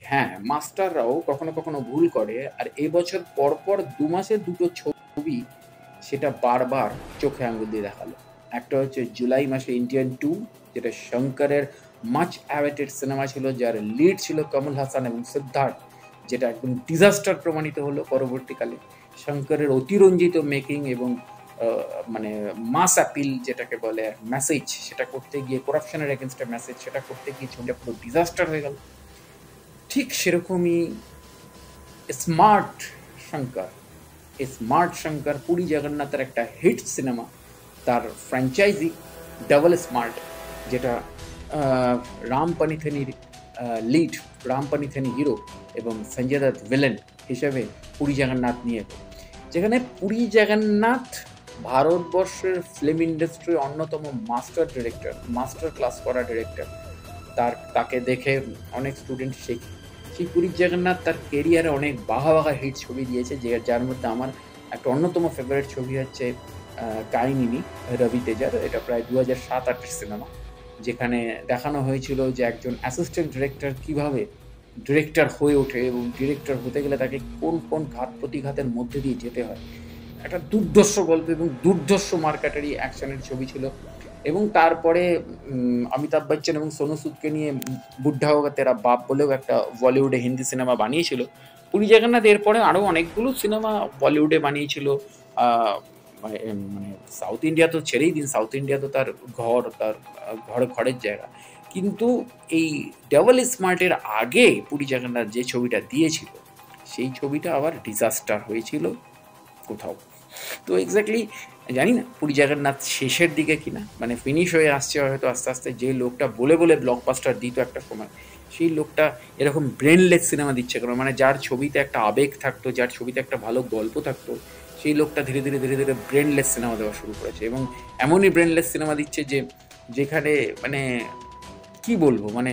হ্যাঁ, মাস্টাররাও কখনো, কখনো ভুল করে। আর এবছর পরপর ২ মাসে ২ টো ছবি সেটা বারবার চোখে আঙ্গুল দিয়ে দেখালো। একটা হচ্ছে জুলাই মাসে 'ইন্ডিয়ান 2' যেটা শঙ্করের মাচ অ্যাওয়েটেড সিনেমা ছিল, যার লিড ছিল কমল হাসান এবং সিদ্ধার্থ, যেটা একদম ডিজাস্টার প্রমাণিত হলো পরবর্তীকালে। শঙ্করের অতিরঞ্জিত মেকিং এবং আ মানে মাস অ্যাপিল যেটাকে বলে মেসেজ, সেটা করতে গিয়ে করাপশনের এগেইনস্ট এ মেসেজ সেটা করতে গিয়ে ছবিটা পুরো ডিজাস্টার হয়ে গেল। ঠিক সেরকমই স্মার্ট শঙ্কর, স্মার্ট শঙ্কর পুরী জগন্নাথের একটা হিট সিনেমা, তার ফ্র্যাঞ্চাইজি ডাবল স্মার্ট, যেটা রাম পানিথেনির লিড, রাম পানিথেনি হিরো এবং সঞ্জয় দত্ত ভিলেন হিসেবে পুরী জগন্নাথ নিয়ে এলো। যেখানে পুরী জগন্নাথ ভারতবর্ষের ফিল্ম ইন্ডাস্ট্রির অন্যতম মাস্টার ডিরেক্টর, মাস্টার ক্লাস করা ডিরেক্টর। তাকে দেখে অনেক স্টুডেন্ট শেখে। সেই পুরী জগন্নাথ তার কেরিয়ারে অনেক বাঘা বাঘা হিট ছবি দিয়েছে, যার মধ্যে আমার একটা অন্যতম ফেভারিট ছবি হচ্ছে কাহিনী রবি তেজার। এটা প্রায় 2007-08 সিনেমা, যেখানে দেখানো হয়েছিল যে একজন অ্যাসিস্ট্যান্ট ডিরেক্টর কীভাবে ডিরেক্টর হয়ে ওঠে এবং ডিরেক্টর হতে গেলে তাকে কোন কোন ঘাত প্রতিঘাতের মধ্যে দিয়ে যেতে হয়। একটা দুর্ধর্ষ গল্প এবং দুর্ধর্ষ মার্কাটারি অ্যাকশনের ছবি ছিল। এবং তারপরে অমিতাভ বচ্চন এবং সোনু সুদকে নিয়ে বুড্ঢা হোগা তেরা বাপ বলেও একটা বলিউডে হিন্দি সিনেমা বানিয়েছিল। পুরী জগন্নাথ এরপরে আরও অনেকগুলো সিনেমা বলিউডে বানিয়েছিল। মানে মানে সাউথ ইন্ডিয়া তো ছেড়েই দিন, সাউথ ইন্ডিয়া তো তার ঘর, তার ঘরের জায়গা। কিন্তু এই ডবল স্মার্টের আগে পুরী জগন্নাথ যে ছবিটা দিয়েছিল, সেই ছবিটা আবার ডিজাস্টার হয়েছিল কোথাও। তো এক্স্যাক্টলি জানি না পুরী জগন্নাথ শেষের দিকে কিনা, মানে ফিনিশ হয়ে আসছে হয়তো আস্তে আস্তে। যে লোকটা বলে বলে ব্লকবাস্টার দিত একটা সময়, সেই লোকটা এরকম ব্রেনলেস সিনেমা দিচ্ছে কেন? মানে যার ছবিতে একটা আবেগ থাকতো, যার ছবিতে একটা ভালো গল্প থাকতো, সেই লোকটা ধীরে ধীরে ধীরে ধীরে ব্রেনলেস সিনেমা দেওয়া শুরু করেছে। এবং এমনই ব্রেনলেস সিনেমা দিচ্ছে যে যেখানে মানে কি বলবো, মানে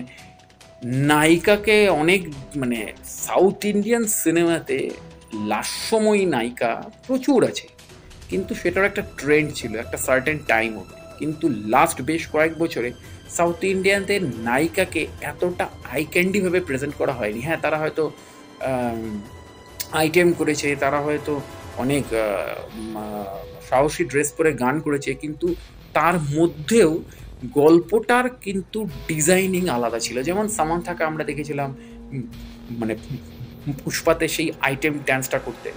নায়িকাকে অনেক, মানে সাউথ ইন্ডিয়ান সিনেমাতে লাস্যময়ী নায়িকা প্রচুর আছে, কিন্তু সেটার একটা ট্রেন্ড ছিল একটা সার্টেন টাইম অবধি। কিন্তু লাস্ট বেশ কয়েক বছরে সাউথ ইন্ডিয়ানদের নায়িকাকে এতটা আই ক্যান্ডিভাবে প্রেজেন্ট করা হয়নি। হ্যাঁ, তারা হয়তো আইটেম করেছে, তারা হয়তো অনেক সাহসী ড্রেস পরে গান করেছে, কিন্তু তার মধ্যেও গল্পটার কিন্তু ডিজাইনিং আলাদা ছিল। যেমন সামান্থাকে আমরা দেখেছিলাম মানে পুষ্পাতে সেই আইটেম ড্যান্সটা করতে,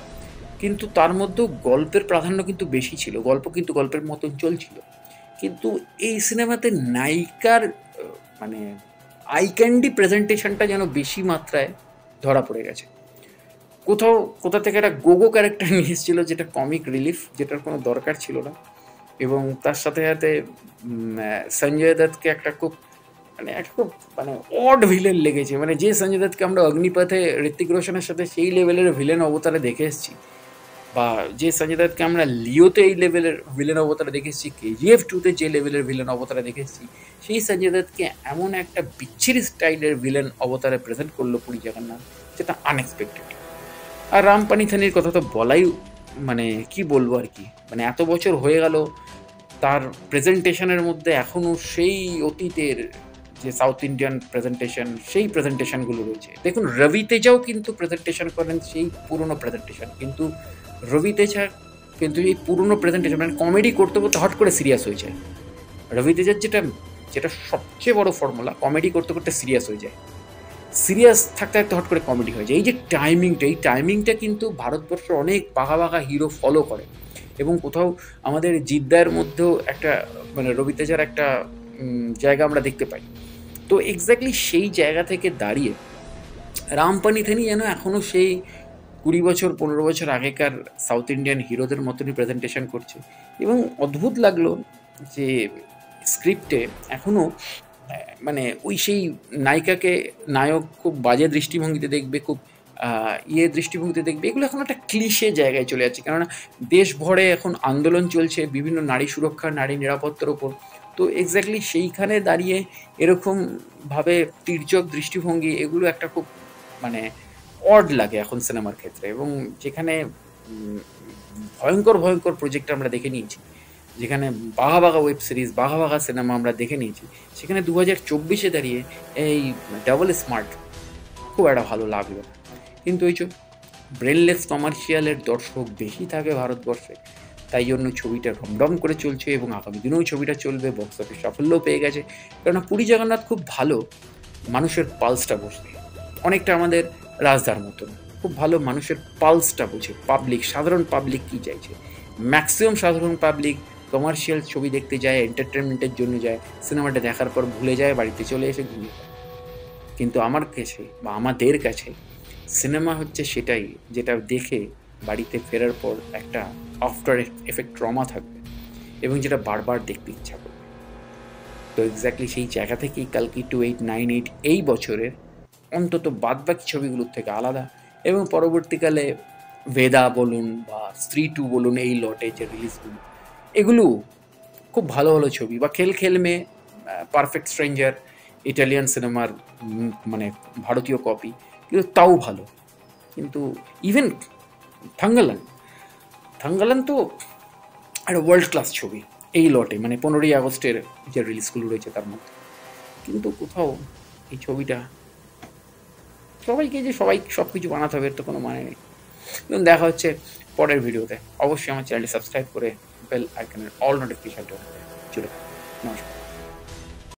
কিন্তু তার মধ্যেও গল্পের প্রাধান্য কিন্তু বেশি ছিল, গল্প কিন্তু গল্পের মতন চলছিল। কিন্তু এই সিনেমাতে নায়িকার মানে আই ক্যান্ডি প্রেজেন্টেশনটা যেন বেশি মাত্রায় ধরা পড়ে গেছে। কোথা থেকে একটা গোগো ক্যারেক্টার নিয়ে এসেছিল, যেটা কমিক রিলিফ, যেটার কোনো দরকার ছিল না। এবং তার সাথে সাথে সঞ্জয় দত্তকে একটা খুব মানে অড ভিলেন লেগেছে। মানে যে সঞ্জয় দত্তকে আমরা অগ্নিপথে ঋত্বিক রোশনের সাথে সেই লেভেলের ভিলেন অবতারে দেখে এসেছি, বা যে সঞ্জয় দত্তকে আমরা লিওতে এই লেভেলের ভিলেন অবতারে দেখে এসেছি, KGF 2-তে যে লেভেলের ভিলেন অবতারে দেখে এসেছি, সেই সঞ্জয় দত্তকে এমন একটা বিচ্ছিরি স্টাইলের ভিলেন অবতারে প্রেজেন্ট করলো পুরী জগন্নাথ, যেটা আনএক্সপেক্টেড। আর রাম পানিথানির কথা তো বলাই, মানে কি বলবো আর কি, মানে এত বছর হয়ে গেল, তার প্রেজেন্টেশনের মধ্যে এখনও সেই অতীতের যে সাউথ ইন্ডিয়ান প্রেজেন্টেশন, সেই প্রেজেন্টেশনগুলো রয়েছে। দেখুন, রবি তেজাও কিন্তু প্রেজেন্টেশন করেন সেই পুরনো প্রেজেন্টেশন, কিন্তু রবি তেজা কিন্তু এই পুরনো প্রেজেন্টেশন মানে কমেডি করতে করতে হট করে সিরিয়াস হয়ে যায়। রবি তেজার যেটা যেটা সবচেয়ে বড় ফর্মুলা, কমেডি করতে করতে সিরিয়াস হয়ে যায়, সিরিয়াস থাকতে থাকতে হট করে কমেডি হয়ে যায়। এই যে টাইমিংটা, এই টাইমিংটা কিন্তু ভারতবর্ষের অনেক বাঘা বাঘা হিরো ফলো করে। এবং কোথাও আমাদের জিদ্দার মধ্যেও একটা মানে রবি তেজার একটা জায়গা আমরা দেখতে পাই। তো এক্স্যাক্টলি সেই জায়গা থেকে দাঁড়িয়ে রাম পানিথানি যেন এখনও সেই 20 বছর 15 বছর আগেকার সাউথ ইন্ডিয়ান হিরোদের মতনই প্রেজেন্টেশন করছে। এবং অদ্ভুত লাগলো যে স্ক্রিপ্টে এখনও মানে ওই সেই নায়িকাকে নায়ক খুব বাজে দৃষ্টিভঙ্গিতে দেখবে, খুব দৃষ্টিভঙ্গিতে দেখবে, এগুলো এখন একটা ক্লিশে জায়গায় চলে যাচ্ছে। কেননা দেশ ভরে এখন আন্দোলন চলছে বিভিন্ন নারী সুরক্ষা, নারী নিরাপত্তার ওপর। তো এক্স্যাক্টলি সেইখানে দাঁড়িয়ে এরকমভাবে তির্যক দৃষ্টিভঙ্গি, এগুলো একটা খুব মানে অড লাগে এখন সিনেমার ক্ষেত্রে। এবং যেখানে ভয়ঙ্কর ভয়ঙ্কর প্রজেক্ট আমরা দেখে নিয়েছি, যেখানে বাঘা বাঘা ওয়েব সিরিজ, বাঘা বাঘা সিনেমা আমরা দেখে নিয়েছি, সেখানে 2024-এ দাঁড়িয়ে এই ডাবল স্মার্ট খুব একটা ভালো লাগলো না। কিন্তু ওই যে ব্রেনলেস কমার্শিয়ালের দর্শক বেশি থাকে ভারতবর্ষে, তাই জন্য ছবিটা রমরম করে চলছে এবং আগামী দিনেও ছবিটা চলবে, বক্স অফিস সাফল্যও পেয়ে গেছে। কেননা পুরী জগন্নাথ খুব ভালো মানুষের পালসটা বোঝে, অনেকটা আমাদের রাজদার মতন খুব ভালো মানুষের পালসটা বোঝে, পাবলিক, সাধারণ পাবলিক কী চাইছে। ম্যাক্সিমাম সাধারণ পাবলিক কমার্শিয়াল ছবি দেখতে যায়, এন্টারটেনমেন্টের জন্য যায়, সিনেমাটা দেখার পর ভুলে যায়, বাড়িতে চলে এসে ঘুমিয়ে যায়। কিন্তু আমার কাছে বা আমাদের কাছে সিনেমা হচ্ছে সেটাই, যেটা দেখে বাড়িতে ফেরার পর একটা আফটার এফেক্ট ট্রমা থাকবে এবং যেটা বারবার দেখতে ইচ্ছা করবে। তো এক্স্যাক্টলি সেই জায়গা থেকেই কালকি 2898 এই বছরের অন্তত বাদবাকি ছবিগুলোর থেকে আলাদা, এবং পরবর্তীকালে ভেদা বলুন বা স্ত্রী 2 বলুন, এই লটে যে রিলিজগুলো, এগুলো খুব ভালো ভালো ছবি, বা খেল খেল মে, পারফেক্ট স্ট্রেঞ্জার, ইটালিয়ান সিনেমার মানে ভারতীয় কপি, কিন্তু তাও ভালো। কিন্তু ইভেন থাঙ্গালান, থাঙ্গালান তো একটা ওয়ার্ল্ড ক্লাস ছবি এই লটে, মানে 15ই আগস্টের যে রিলিজগুলো রয়েছে তার মধ্যে। কিন্তু কোথাও এই ছবিটা, সবাইকে যে সবাই সব কিছু বানাতে হবে এর তো কোনো মানে নেই। এবং দেখা হচ্ছে পরের ভিডিওতে। অবশ্যই আমার চ্যানেলটি সাবস্ক্রাইব করে বেল আইকনের অল নোটিফিকেশনটা চলে। নমস্কার।